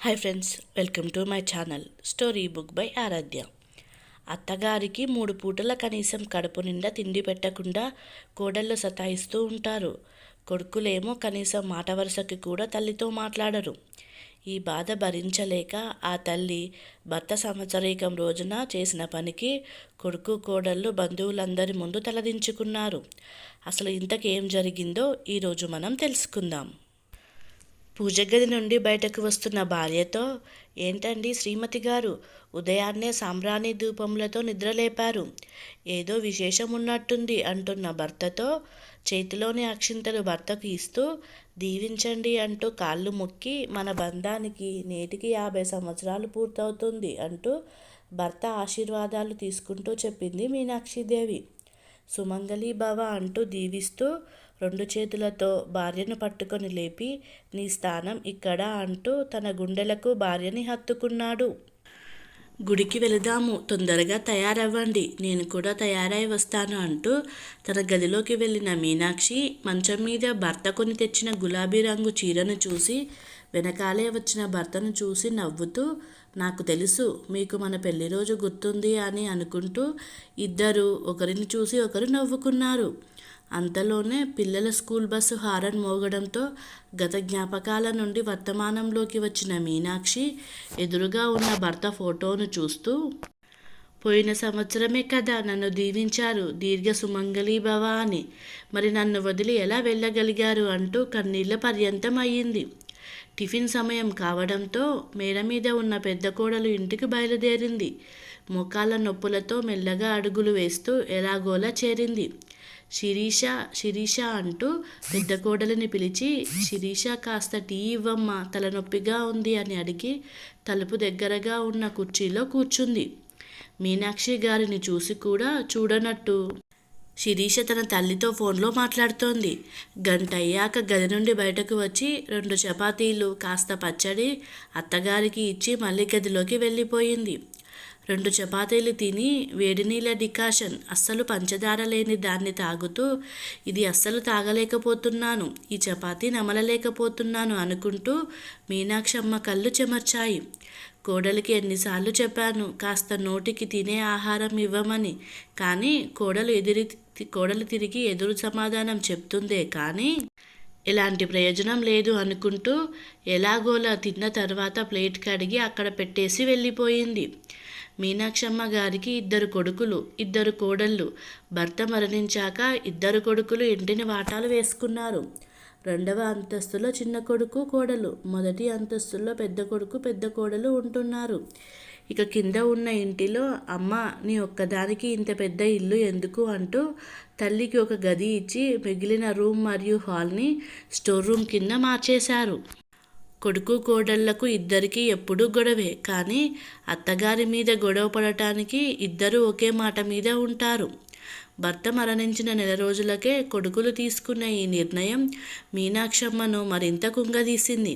Hi friends, welcome to my channel story book by Aaradhya. అత్తగారికి 3 పూటల కనీసం కడుపు నిండా తిండి పెట్టకుండా కోడళ్ళు సతాయిస్తూ ఉంటారు. కొడుకులేమో కనీసం మాట వరుసకి కూడా తల్లితో మాట్లాడరు. ఈ బాధ భరించలేక ఆ తల్లి భర్త సంవత్సరీకం రోజున చేసిన పనికి కొడుకు కోడళ్ళు బంధువులందరి ముందు తలదించుకున్నారు. అసలు ఇంతకేం జరిగిందో ఈరోజు మనం తెలుసుకుందాం. పూజగది నుండి బయటకు వస్తున్న భార్యతో, ఏంటండి శ్రీమతి గారు, ఉదయాన్నే సాంబ్రాణి ధూపములతో నిద్రలేపారు, ఏదో విశేషం ఉన్నట్టుంది అంటున్న భర్తతో చేతిలోని అక్షింతలు భర్తకు ఇస్తూ, దీవించండి అంటూ కాళ్ళు మొక్కి, మన బంధానికి నేటికి 50 సంవత్సరాలు పూర్తవుతుంది అంటూ భర్త ఆశీర్వాదాలు తీసుకుంటూ చెప్పింది మీనాక్షిదేవి. సుమంగళి భవ అంటూ దీవిస్తూ 2 చేతులతో భార్యను పట్టుకొని లేపి, నీ స్థానం ఇక్కడ అంటూ తన గుండెలకు భార్యని హత్తుకున్నాడు. గుడికి వెళదాము, తొందరగా తయారవ్వండి, నేను కూడా తయారై వస్తాను అంటూ తన గదిలోకి వెళ్ళిన మీనాక్షి మంచం మీద భర్త కొని తెచ్చిన గులాబీ రంగు చీరను చూసి, వెనకాలే వచ్చిన భర్తను చూసి నవ్వుతూ, నాకు తెలుసు మీకు మన పెళ్లి రోజు గుర్తుంది అని అనుకుంటూ ఇద్దరు ఒకరిని చూసి ఒకరు నవ్వుకున్నారు. అంతలోనే పిల్లల స్కూల్ బస్సు హారన్ మోగడంతో గత జ్ఞాపకాల నుండి వర్తమానంలోకి వచ్చిన మీనాక్షి ఎదురుగా ఉన్న భర్త ఫోటోను చూస్తూ, పోయిన సంవత్సరమే కదా నన్ను దీవించారు దీర్ఘ సుమంగళీ భవ అని, మరి నన్ను వదిలి ఎలా వెళ్ళగలిగారు అంటూ కన్నీళ్ల పర్యంతం అయ్యింది. టిఫిన్ సమయం కావడంతో మేడ మీద ఉన్న పెద్ద కోడలు ఇంటికి బయలుదేరింది. మోకాళ్ళ నొప్పులతో మెల్లగా అడుగులు వేస్తూ ఎలాగోలా చేరింది. శిరీష శిరీష అంటూ పెద్ద కోడలిని పిలిచి, శిరీష కాస్త టీ ఇవ్వమ్మా, తలనొప్పిగా ఉంది అని అడిగి తలుపు దగ్గరగా ఉన్న కుర్చీలో కూర్చుంది. మీనాక్షి గారిని చూసి కూడా చూడనట్టు శిరీష తన తల్లితో ఫోన్లో మాట్లాడుతోంది. గంట అయ్యాక గది నుండి బయటకు వచ్చి 2 చపాతీలు కాస్త పచ్చడి అత్తగారికి ఇచ్చి మళ్ళీ గదిలోకి వెళ్ళిపోయింది. 2 చపాతీలు తిని వేడి నీళ్ళ డికాషన్, అస్సలు పంచదార లేని దాన్ని తాగుతూ, ఇది అస్సలు తాగలేకపోతున్నాను, ఈ చపాతీ నమలలేకపోతున్నాను అనుకుంటూ మీనాక్షమ్మ కళ్ళు చెమర్చాయి. కోడలికి ఎన్నిసార్లు చెప్పాను కాస్త నోటికి తినే ఆహారం ఇవ్వమని, కానీ కోడలు తిరిగి ఎదురు సమాధానం చెప్తుందే కానీ ఎలాంటి ప్రయోజనం లేదు అనుకుంటూ ఎలాగోలా తిన్న తర్వాత ప్లేట్ కడిగి అక్కడ పెట్టేసి వెళ్ళిపోయింది. మీనాక్షమ్మ గారికి 2 కొడుకులు 2 కోడళ్ళు. భర్త మరణించాక 2 కొడుకులు ఇంటిని వాటాలు వేసుకున్నారు. 2వ అంతస్తులో చిన్న కొడుకు కోడలు, మొదటి అంతస్తులో పెద్ద కొడుకు పెద్ద కోడలు ఉంటున్నారు. ఇక కింద ఉన్న ఇంటిలో అమ్మ, నీ ఒక్కదానికి ఇంత పెద్ద ఇల్లు ఎందుకు అంటూ తల్లికి ఒక గది ఇచ్చి మిగిలిన రూమ్ మరియు హాల్ని స్టోర్ రూమ్ కింద మార్చేశారు. కొడుకు కోడళ్లకు ఇద్దరికీ ఎప్పుడూ గొడవే, కానీ అత్తగారి మీద గొడవ పడటానికి ఇద్దరూ ఒకే మాట మీద ఉంటారు. భర్త మరణించిన నెల రోజులకే కొడుకులు తీసుకున్న ఈ నిర్ణయం మీనాక్షమ్మను మరింత కుంగదీసింది.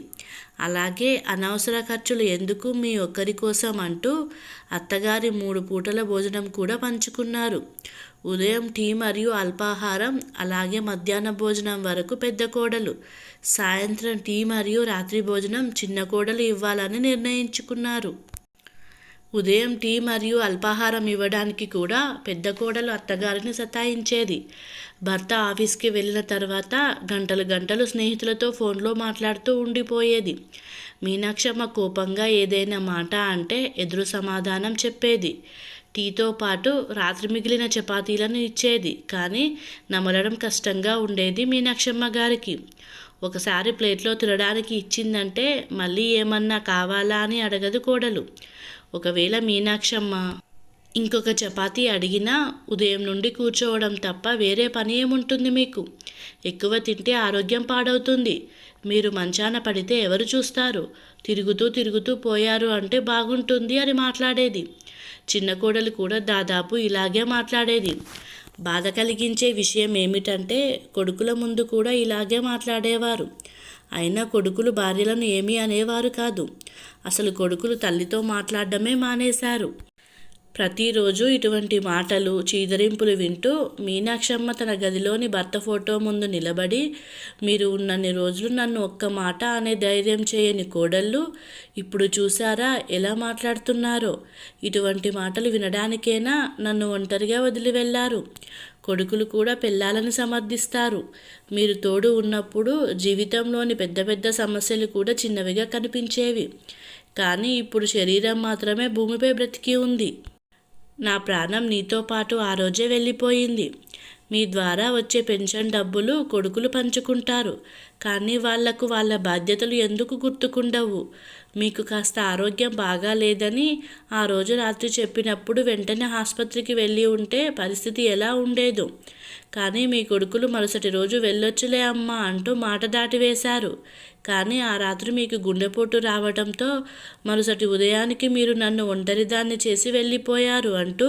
అలాగే అనవసర ఖర్చులు ఎందుకు మీ ఒక్కరి కోసం అంటూ అత్తగారి 3 పూటల భోజనం కూడా పంచుకున్నారు. ఉదయం టీ మరియు అల్పాహారం, అలాగే మధ్యాహ్న భోజనం వరకు పెద్ద కోడలు, సాయంత్రం టీ మరియు రాత్రి భోజనం చిన్న కోడలు ఇవ్వాలని నిర్ణయించుకున్నారు. ఉదయం టీ మరియు అల్పాహారం ఇవ్వడానికి కూడా పెద్ద కోడలు అత్తగారిని సతాయించేది. భర్త ఆఫీస్కి వెళ్ళిన తర్వాత గంటలు స్నేహితులతో ఫోన్లో మాట్లాడుతూ ఉండిపోయేది. మీనాక్షమ్మ కోపంగా ఏదైనా మాట అంటే ఎదురు సమాధానం చెప్పేది. టీతో పాటు రాత్రి మిగిలిన చపాతీలను ఇచ్చేది, కానీ నమలడం కష్టంగా ఉండేది మీనాక్షమ్మ గారికి. ఒకసారి ప్లేట్లో తినడానికి ఇచ్చిందంటే మళ్ళీ ఏమన్నా కావాలా అని అడగదు కోడలు. ఒకవేళ మీనాక్షమ్మ ఇంకొక చపాతీ అడిగినా ఉదయం నుండి కూర్చోవడం తప్ప వేరే పని ఏముంటుంది మీకు, ఎక్కువ తింటే ఆరోగ్యం పాడవుతుంది, మీరు మంచాన పడితే ఎవరు చూస్తారు, తిరుగుతూ పోయారు అంటే బాగుంటుంది అని మాట్లాడేది. చిన్న కోడలు కూడా దాదాపు ఇలాగే మాట్లాడేది. బాధ కలిగించే విషయం ఏమిటంటే కొడుకుల ముందు కూడా ఇలాగే మాట్లాడేవారు. అయినా కొడుకులు భార్యలను ఏమీ అనేవారు కాదు. అసలు కొడుకులు తల్లితో మాట్లాడడమే మానేశారు. ప్రతిరోజు ఇటువంటి మాటలు చీదరింపులు వింటూ మీనాక్షమ్మ తన గదిలోని భర్త ఫోటో ముందు నిలబడి, మీరు ఉన్నన్ని రోజులు నన్ను ఒక్క మాట అనే ధైర్యం చేయని కోడళ్ళు ఇప్పుడు చూసారా ఎలా మాట్లాడుతున్నారో, ఇటువంటి మాటలు వినడానికేనా నన్ను ఒంటరిగా వదిలి వెళ్ళారు. కొడుకులు కూడా పెళ్ళాలని సమర్థిస్తారు. మీరు తోడు ఉన్నప్పుడు జీవితంలోని పెద్ద పెద్ద సమస్యలు కూడా చిన్నవిగా కనిపించేవి. కానీ ఇప్పుడు శరీరం మాత్రమే భూమిపై బ్రతికి ఉంది. నా ప్రాణం నీతో పాటు ఆ రోజే వెళ్ళిపోయింది. మీ ద్వారా వచ్చే పెన్షన్ డబ్బులు కొడుకులు పంచుకుంటారు. కానీ వాళ్లకు వాళ్ళ బాధ్యతలు ఎందుకు గుర్తుకుండవు? మీకు కాస్త ఆరోగ్యం బాగా లేదని ఆ రోజు రాత్రి చెప్పినప్పుడు వెంటనే ఆసుపత్రికి వెళ్ళి ఉంటే పరిస్థితి ఎలా ఉండేదో. కానీ మీ కొడుకులు మరుసటి రోజు వెళ్ళొచ్చులే అమ్మా అంటూ మాట దాటివేశారు. కానీ ఆ రాత్రి మీకు గుండెపోటు రావడంతో మరుసటి ఉదయానికి మీరు నన్ను ఒంటరిదాన్ని చేసి వెళ్ళిపోయారు అంటూ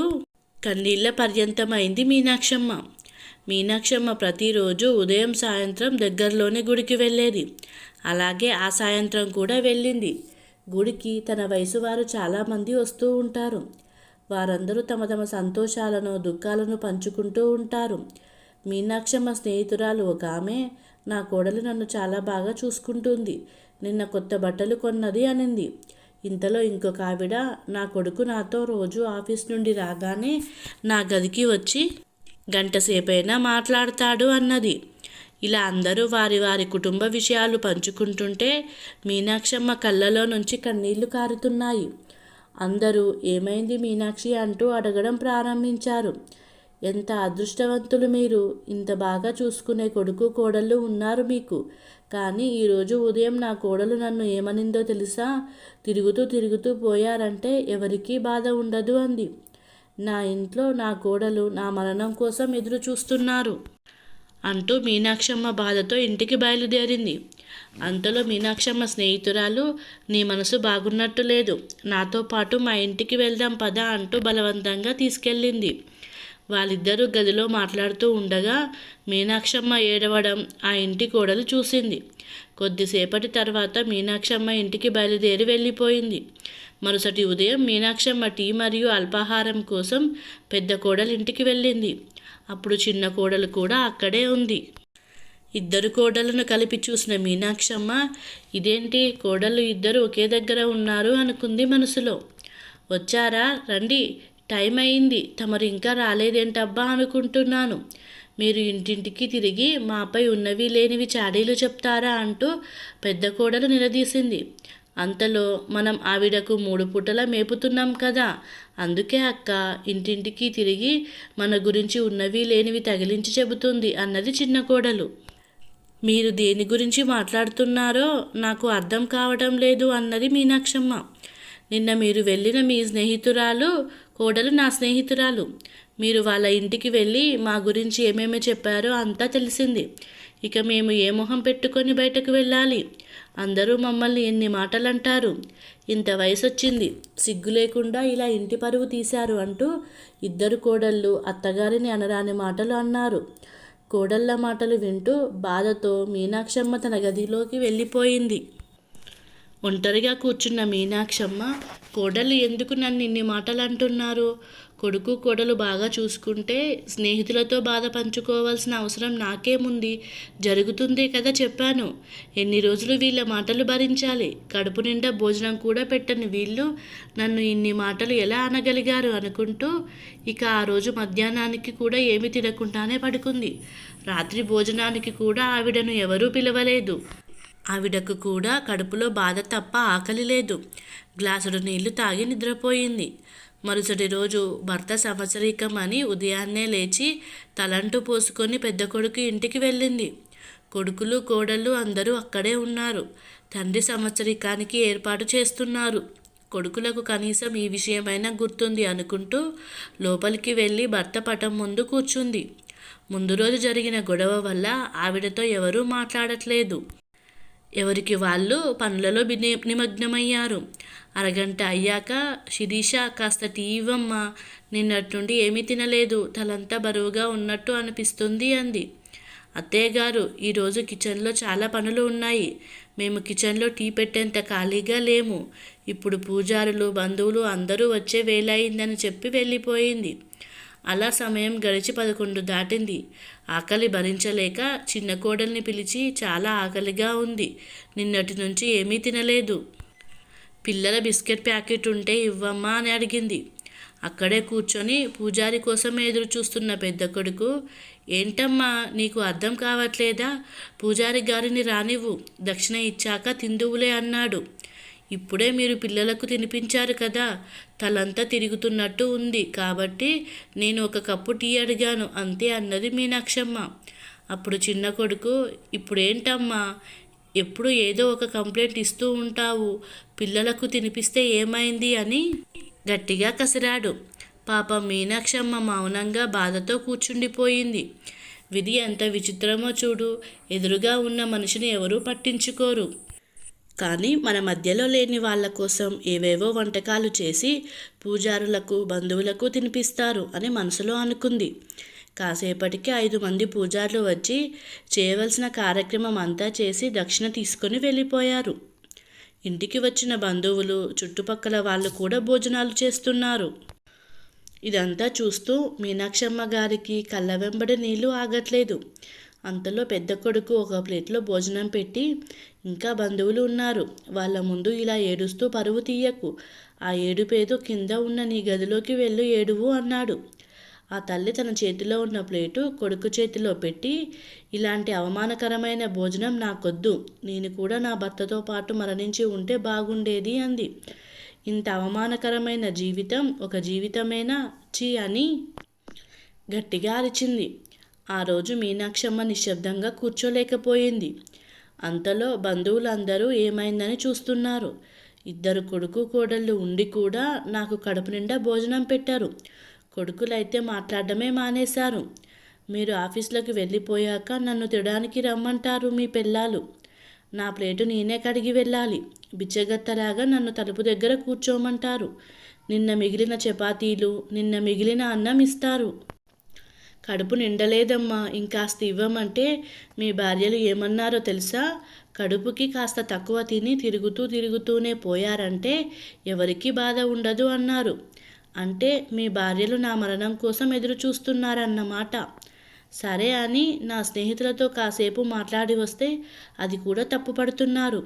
కన్నీళ్ల పర్యంతమైంది మీనాక్షమ్మ. మీనాక్షమ్మ ప్రతిరోజు ఉదయం సాయంత్రం దగ్గరలోనే గుడికి వెళ్ళేది. అలాగే ఆ సాయంత్రం కూడా వెళ్ళింది. గుడికి తన వయసు వారు చాలామంది వస్తూ ఉంటారు. వారందరూ తమ తమ సంతోషాలను దుఃఖాలను పంచుకుంటూ ఉంటారు. మీనాక్షమ్మ స్నేహితురాలు ఒక ఆమె, నా కోడలు నన్ను చాలా బాగా చూసుకుంటుంది, నిన్న కొత్త బట్టలు కొన్నది అనింది. ఇంతలో ఇంకొక ఆవిడ, నా కొడుకు నాతో రోజు ఆఫీస్ నుండి రాగానే నా గదికి వచ్చి గంట సేపైనా మాట్లాడతాడు అన్నది. ఇలా అందరూ వారి వారి కుటుంబ విషయాలు పంచుకుంటుంటే మీనాక్షమ్మ కళ్ళలో నుంచి కన్నీళ్లు కారుతున్నాయి. అందరూ ఏమైంది మీనాక్షి అంటూ అడగడం ప్రారంభించారు. ఎంత అదృష్టవంతులు మీరు, ఇంత బాగా చూసుకునే కొడుకు కోడళ్ళు ఉన్నారు మీకు. కానీ ఈరోజు ఉదయం నా కోడలు నన్ను ఏమనిందో తెలుసా? తిరుగుతూ తిరుగుతూ పోయారంటే ఎవరికీ బాధ ఉండదు అంది. నా ఇంట్లో నా కోడలు నా మరణం కోసం ఎదురు చూస్తున్నారు అంటూ మీనాక్షమ్మ బాధతో ఇంటికి బయలుదేరింది. అంతలో మీనాక్షమ్మ స్నేహితురాలు, నీ మనసు బాగున్నట్టు లేదు, నాతో పాటు మా ఇంటికి వెళ్దాం పద అంటూ బలవంతంగా తీసుకెళ్ళింది. వాళ్ళిద్దరూ గదిలో మాట్లాడుతూ ఉండగా మీనాక్షమ్మ ఏడవడం ఆ ఇంటి కోడలు చూసింది. కొద్దిసేపటి తర్వాత మీనాక్షమ్మ ఇంటికి బయలుదేరి వెళ్ళిపోయింది. మరుసటి ఉదయం మీనాక్షమ్మ టీ మరియు అల్పాహారం కోసం పెద్ద కోడలు ఇంటికి వెళ్ళింది. అప్పుడు చిన్న కోడలు కూడా అక్కడే ఉంది. ఇద్దరు కోడలను కలిపి చూసిన మీనాక్షమ్మ, ఇదేంటి కోడళ్ళు ఇద్దరు ఒకే దగ్గర ఉన్నారు అనుకుంది మనసులో. వచ్చారా, రండి, టైం అయింది, తమరు ఇంకా రాలేదేంటబ్బా అనుకుంటున్నాను. మీరు ఇంటింటికి తిరిగి మాపై ఉన్నవి లేనివి చాడీలు చెప్తారా అంటూ పెద్ద కోడలు నిలదీసింది. అంతలో మనం ఆవిడకు 3 పూటలా మేపుతున్నాం కదా, అందుకే అక్క ఇంటింటికి తిరిగి మన గురించి ఉన్నవి లేనివి తగిలించి చెబుతుంది అన్నది చిన్న కోడలు. మీరు దేని గురించి మాట్లాడుతున్నారో నాకు అర్థం కావడం లేదు అన్నది మీనాక్షమ్మ. నిన్న మీరు వెళ్ళిన మీ స్నేహితురాలు కోడలు నా స్నేహితురాలు. మీరు వాళ్ళ ఇంటికి వెళ్ళి మా గురించి ఏమేమి చెప్పారో అంతా తెలిసింది. ఇక మేము ఏ మొహం పెట్టుకొని బయటకు వెళ్ళాలి? అందరూ మమ్మల్ని ఎన్ని మాటలు అంటారు. ఇంత వయసు వచ్చింది, సిగ్గు లేకుండా ఇలా ఇంటి పరువు తీశారు అంటూ ఇద్దరు కోడళ్ళు అత్తగారిని అనరాని మాటలు అన్నారు. కోడళ్ళ మాటలు వింటూ బాధతో మీనాక్షమ్మ తన గదిలోకి వెళ్ళిపోయింది. ఒంటరిగా కూర్చున్న మీనాక్షమ్మ, కోడళ్ళు ఎందుకు నన్ను ఇన్ని మాటలు అంటున్నారు? కొడుకు కోడలు బాగా చూసుకుంటే స్నేహితులతో బాధ పంచుకోవాల్సిన అవసరం నాకేముంది? జరుగుతుందే కదా చెప్పాను. ఎన్ని రోజులు వీళ్ళ మాటలు భరించాలి? కడుపు నిండా భోజనం కూడా పెట్టని వీళ్ళు నన్ను ఇన్ని మాటలు ఎలా అనగలిగారు అనుకుంటూ ఇక ఆ రోజు మధ్యాహ్నానికి కూడా ఏమీ తినకుండానే పడుకుంది. రాత్రి భోజనానికి కూడా ఆవిడను ఎవరూ పిలవలేదు. ఆవిడకు కూడా కడుపులో బాధ తప్ప ఆకలి లేదు. గ్లాసుడు నీళ్లు తాగి నిద్రపోయింది. మరుసటి రోజు భర్త సంవత్సరీకం అని ఉదయాన్నే లేచి తలంటు పోసుకొని పెద్ద కొడుకు ఇంటికి వెళ్ళింది. కొడుకులు కోడళ్ళు అందరూ అక్కడే ఉన్నారు. తండ్రి సంవత్సరీకానికి ఏర్పాటు చేస్తున్నారు. కొడుకులకు కనీసం ఈ విషయమైనా గుర్తుంది అనుకుంటూ లోపలికి వెళ్ళి భర్త పటం ముందు కూర్చుంది. ముందు రోజు జరిగిన గొడవ వల్ల ఆవిడతో ఎవరూ మాట్లాడట్లేదు. ఎవరికి వాళ్ళు పనులలో నిమగ్నమయ్యారు. అరగంట అయ్యాక, శిరీష కాస్త టీ ఇవ్వమ్మా, నిన్నటి నుండి ఏమీ తినలేదు, తలంతా బరువుగా ఉన్నట్టు అనిపిస్తుంది అంది. అత్తయ్య గారు, ఈరోజు కిచెన్లో చాలా పనులు ఉన్నాయి, మేము కిచెన్లో టీ పెట్టేంత ఖాళీగా లేము. ఇప్పుడు పూజారులు బంధువులు అందరూ వచ్చే వేలయిందని చెప్పి వెళ్ళిపోయింది. అలా సమయం గడిచి 11 దాటింది. ఆకలి భరించలేక చిన్న కోడల్ని పిలిచి, చాలా ఆకలిగా ఉంది, నిన్నటి నుంచి ఏమీ తినలేదు, పిల్లల బిస్కెట్ ప్యాకెట్ ఉంటే ఇవ్వమ్మా అని అడిగింది. అక్కడే కూర్చొని పూజారి కోసం ఎదురు చూస్తున్న పెద్ద కొడుకు, ఏంటమ్మా నీకు అర్థం కావట్లేదా, పూజారి గారిని రానివ్వు, దక్షిణ ఇచ్చాక తిందువులే అన్నాడు. ఇప్పుడే మీరు పిల్లలకు తినిపించారు కదా, తలంతా తిరుగుతున్నట్టు ఉంది కాబట్టి నేను ఒక కప్పు టీ అడిగాను అంతే అన్నది మీనాక్షమ్మ. అప్పుడు చిన్న కొడుకు, ఇప్పుడేంటమ్మా ఎప్పుడు ఏదో ఒక కంప్లైంట్ ఇస్తూ ఉంటావు, పిల్లలకు తినిపిస్తే ఏమైంది అని గట్టిగా కసిరాడు. పాపం మీనాక్షమ్మ మౌనంగా బాధతో కూర్చుండిపోయింది. విధి ఎంత విచిత్రమో చూడు, ఎదురుగా ఉన్న మనిషిని ఎవరూ పట్టించుకోరు, కానీ మన మధ్యలో లేని వాళ్ళ కోసం ఏవేవో వంటకాలు చేసి పూజారులకు బంధువులకు తినిపిస్తారు అని మనసులో అనుకుంది. కాసేపటికి 5 మంది పూజారులు వచ్చి చేయవలసిన కార్యక్రమం అంతా చేసి దక్షిణ తీసుకొని వెళ్ళిపోయారు. ఇంటికి వచ్చిన బంధువులు చుట్టుపక్కల వాళ్ళు కూడా భోజనాలు చేస్తున్నారు. ఇదంతా చూస్తూ మీనాక్షమ్మ గారికి కళ్ళ వెంబడి నీళ్లు ఆగట్లేదు. అంతలో పెద్ద కొడుకు ఒక ప్లేట్లో భోజనం పెట్టి, ఇంకా బంధువులు ఉన్నారు, వాళ్ళ ముందు ఇలా ఏడుస్తూ పరువు తీయకు, ఆ ఏడుపేదో కింద ఉన్న నీ గదిలోకి వెళ్ళు ఏడువు అన్నాడు. ఆ తల్లి తన చేతిలో ఉన్న ప్లేటు కొడుకు చేతిలో పెట్టి, ఇలాంటి అవమానకరమైన భోజనం నాకొద్దు, నేను కూడా నా భర్తతో పాటు మరణించి ఉంటే బాగుండేది అంది. ఇంత అవమానకరమైన జీవితం ఒక జీవితమేనా, ఛీ అని గట్టిగా అరిచింది. ఆ రోజు మీనాక్షమ్మ నిశ్శబ్దంగా కూర్చోలేకపోయింది. అంతలో బంధువులందరూ ఏమైందని చూస్తున్నారు. 2 కొడుకు కోడళ్ళు ఉండి కూడా నాకు కడుపు నిండా భోజనం పెట్టారు. కొడుకులైతే మాట్లాడడమే మానేశారు. మీరు ఆఫీసులోకి వెళ్ళిపోయాక నన్ను తినడానికి రమ్మంటారు మీ పెళ్ళాలు. నా ప్లేటు నేనే కడిగి వెళ్ళాలి. బిచ్చగత్తలాగా నన్ను తలుపు దగ్గర కూర్చోమంటారు. నిన్న మిగిలిన చపాతీలు, నిన్న మిగిలిన అన్నం ఇస్తారు. కడుపు నిండలేదమ్మా, ఇంకాస్త ఇవ్వమంటే మీ భార్యలు ఏమన్నారో తెలుసా, కడుపుకి కాస్త తక్కువ తిని తిరుగుతూనే పోయారంటే ఎవరికీ బాధ ఉండదు అన్నారు. అంటే మీ భార్యలు నా మరణం కోసం ఎదురు చూస్తున్నారన్నమాట. సరే అని నా స్నేహితులతో కాసేపు మాట్లాడి వస్తే అది కూడా తప్పుపడుతున్నారు.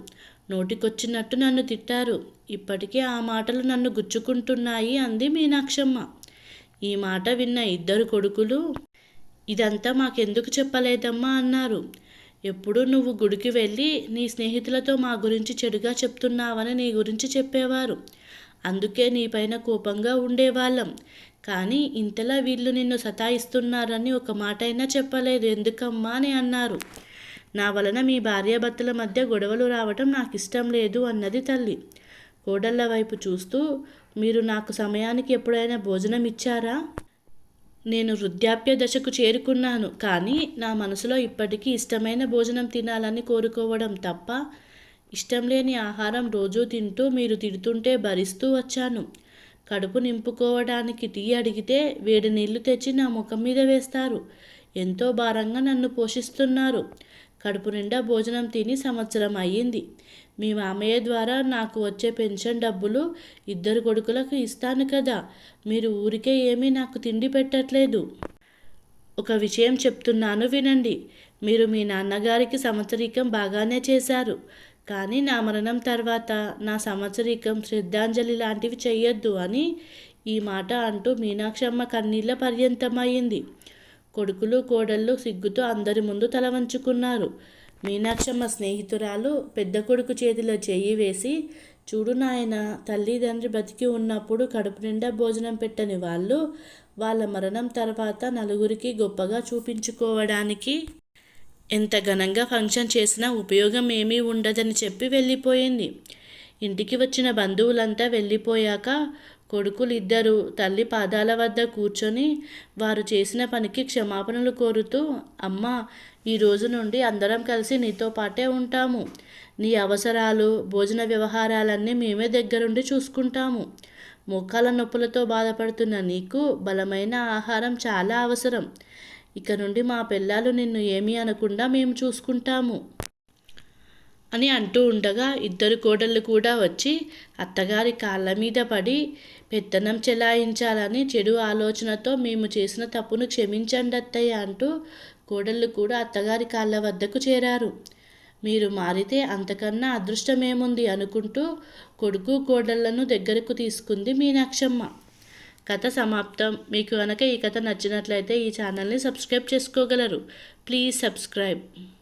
నోటికొచ్చినట్టు నన్ను తిట్టారు. ఇప్పటికే ఆ మాటలు నన్ను గుచ్చుకుంటున్నాయి అంది మీనాక్షమ్మ. ఈ మాట విన్న 2 కొడుకులు, ఇదంతా మాకెందుకు చెప్పలేదమ్మా అన్నారు. ఎప్పుడు నువ్వు గుడికి వెళ్ళి నీ స్నేహితులతో మా గురించి చెడుగా చెప్తున్నావని నీ గురించి చెప్పేవారు. అందుకే నీపైన కోపంగా ఉండేవాళ్ళం. కానీ ఇంతలా వీళ్ళు నిన్ను సతాయిస్తున్నారని ఒక మాట అయినా చెప్పలేదు ఎందుకమ్మా అని అన్నారు. నా వలన మీ భార్యాభర్తల మధ్య గొడవలు రావటం నాకు ఇష్టం లేదు అన్నది తల్లి. కోడళ్ళ వైపు చూస్తూ, మీరు నాకు సమయానికి ఎప్పుడైనా భోజనం ఇచ్చారా? నేను వృద్ధాప్య దశకు చేరుకున్నాను, కానీ నా మనసులో ఇప్పటికీ ఇష్టమైన భోజనం తినాలని కోరుకోవడం తప్ప, ఇష్టం లేని ఆహారం రోజూ తింటూ మీరు తిడుతుంటే భరిస్తూ వచ్చాను. కడుపు నింపుకోవడానికి టీ అడిగితే వేడి నీళ్లు తెచ్చి నా ముఖం మీద వేస్తారు. ఎంతో భారంగా నన్ను పోషిస్తున్నారు. కడుపు నిండా భోజనం తిని సంవత్సరం అయ్యింది. మీ మామయ్య ద్వారా నాకు వచ్చే పెన్షన్ డబ్బులు 2 కొడుకులకు ఇస్తాను కదా, మీరు ఊరికే ఏమీ నాకు తిండి పెట్టట్లేదు. ఒక విషయం చెప్తున్నాను వినండి. మీరు మీ నాన్నగారికి సంవత్సరీకం బాగానే చేశారు, కానీ నా మరణం తర్వాత నా సంవత్సరీకం శ్రద్ధాంజలి లాంటివి చెయ్యొద్దు అని ఈ మాట అంటూ మీనాక్షమ్మ కన్నీళ్ల పర్యంతమయ్యింది. కొడుకులు కోడళ్ళు సిగ్గుతో అందరి ముందు తల వంచుకున్నారు. మీనాక్షమ్మ స్నేహితురాలు పెద్ద కొడుకు చేతిలో చెయ్యి వేసి, చూడు నాయన, తల్లిదండ్రి బతికి ఉన్నప్పుడు కడుపు నిండా భోజనం పెట్టని వాళ్ళు వాళ్ళ మరణం తర్వాత నలుగురికి గొప్పగా చూపించుకోవడానికి ఎంత ఘనంగా ఫంక్షన్ చేసినా ఉపయోగం ఏమీ ఉండదని చెప్పి వెళ్ళిపోయింది. ఇంటికి వచ్చిన బంధువులంతా వెళ్ళిపోయాక కొడుకులు 2 తల్లి పాదాల వద్ద కూర్చొని వారు చేసిన పనికి క్షమాపణలు కోరుతూ, అమ్మా, ఈ రోజు నుండి అందరం కలిసి నీతో పాటే ఉంటాము. నీ అవసరాలు, భోజన వ్యవహారాలన్నీ మేమే దగ్గరుండి చూసుకుంటాము. మోకాల నొప్పులతో బాధపడుతున్న నీకు బలమైన ఆహారం చాలా అవసరం. ఇక నుండి మా పిల్లలు నిన్ను ఏమీ అనకుండా మేము చూసుకుంటాము అని అంటూ ఉండగా ఇద్దరు కోడళ్ళు కూడా వచ్చి అత్తగారి కాళ్ళ మీద పడి పెత్తనం చెలాయించాలని చెడు ఆలోచనతో మేము చేసిన తప్పును క్షమించండి అత్తయ్య అంటూ కోడళ్ళు కూడా అత్తగారి కాళ్ళ వద్దకు చేరారు. మీరు మారితే అంతకన్నా అదృష్టమేముంది అనుకుంటూ కొడుకు కోడళ్లను దగ్గరకు తీసుకుంది మీనాక్షమ్మ. కథ సమాప్తం. మీకు కనుక ఈ కథ నచ్చినట్లయితే ఈ ఛానల్ని సబ్స్క్రైబ్ చేసుకోగలరు. Please subscribe.